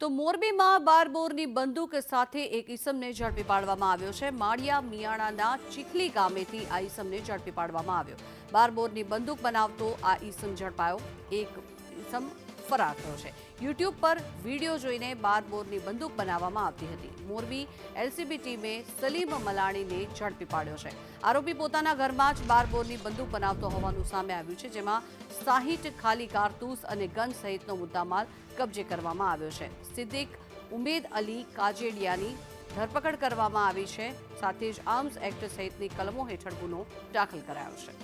તો મોરબીમાં બારબોરની બંદૂક સાથે એક ઈસમને ઝડપી પાડવામાં આવ્યો છે। માળિયા મિયાણાના ચીખલી ગામેથી આ ઈસમને ઝડપી પાડવામાં આવ્યો। બારબોરની બંદૂક બનાવતો આ ઈસમ ઝડપાયો। એક ઈસમ ફરાર થયો છે। યુટ્યુબ પર વિડીયો જોઈને બારબોરની બંદૂક બનાવવામાં આવતી હતી। મોરબી એલસીબી ટીમે સલીમ મલાણીને ઝડપી પાડ્યો છે। આરોપી પોતાના ઘરમાં જ બારબોરની બંદૂક બનાવતો હોવાનું સામે આવ્યું છે, જેમાં 60 ખાલી કારતૂસ અને ગન સહિતનો મુદ્દામાલ કબજે કરવામાં આવ્યો છે। સિદ્દીક ઉમેદ અલી કાજેડિયાની ધરપકડ કરવામાં આવી છે। સાથે જ આર્મ્સ એક્ટ સહિતની કલમો હેઠળ ગુનો દાખલ કરાયો છે।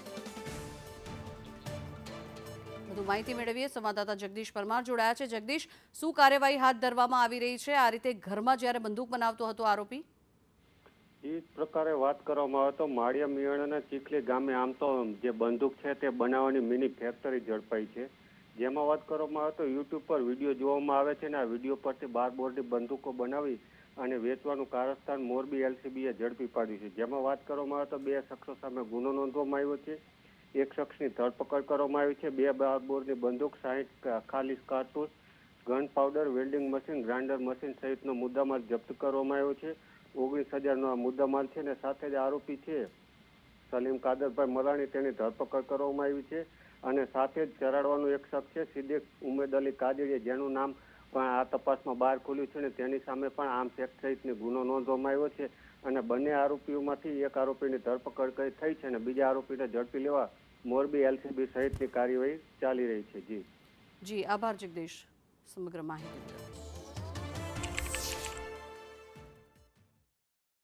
વધુ માહિતી મેળવીએ સંવાદદાતા જગદીશ પરમાર જોડાયા છે। જગદીશ, શું કાર્યવાહી હાથ ધરવામાં આવી રહી છે આ રીતે ઘરમાં જ્યારે બંદૂક બનાવતો હતો આરોપી? એ પ્રકારે વાત કરવામાં આવે તો માળિયા મિયાણાના ચીખલી ગામે આમ તો જે બંદૂક છે તે બનાવવાની મિની ફેક્ટરી ઝડપાઈ છે। જેમાં વાત કરવામાં આવે તો યુટ્યુબ પર વિડીયો જોવામાં આવે છે અને આ વિડીયો પરથી બારબોરની બંદૂકો બનાવી અને વેચવાનું કારસ્તાન મોરબી એલસીબીએ ઝડપી પાડ્યું છે। જેમાં વાત કરવામાં આવે તો 2 શખ્સો સામે ગુનો નોંધવામાં આવ્યો છે। એક શખ્સની ધરપકડ કરવામાં આવી છે। 2 બારબોરની બંદૂક, 60 ખાલી કારતૂસ, gun powder, welding machine, grinder machine સહિતનો મુદ્દામાલ જપ્ત કરવામાં આવ્યો છે। 19,000નો આ મુદ્દામાલ છે અને સાથે જ આરોપી છે સલીમ કાદરભાઈ મલાણી, તેની ધરપકડ કરવામાં આવી છે। અને સાથે જ ચરાડવાનું એક શખ્સ છે સિદ્દીક ઉમેદ અલી કાજેડિયા, જેનું નામ પણ આ તપાસમાં બહાર ખુલ્યું છે અને તેની સામે પણ આર્મ્સ એક્ટ સહિતની ગુનો નોંધવામાં આવ્યો છે। અને બંને આરોપીઓમાંથી એક આરોપીની ધરપકડ થઈ છે અને બીજા આરોપીને ઝડપી લેવા મોરબી એલસીબી સહિતની કાર્યવાહી ચાલી રહી છે। જી, આભાર જગદીશ સમગ્ર માહિતી.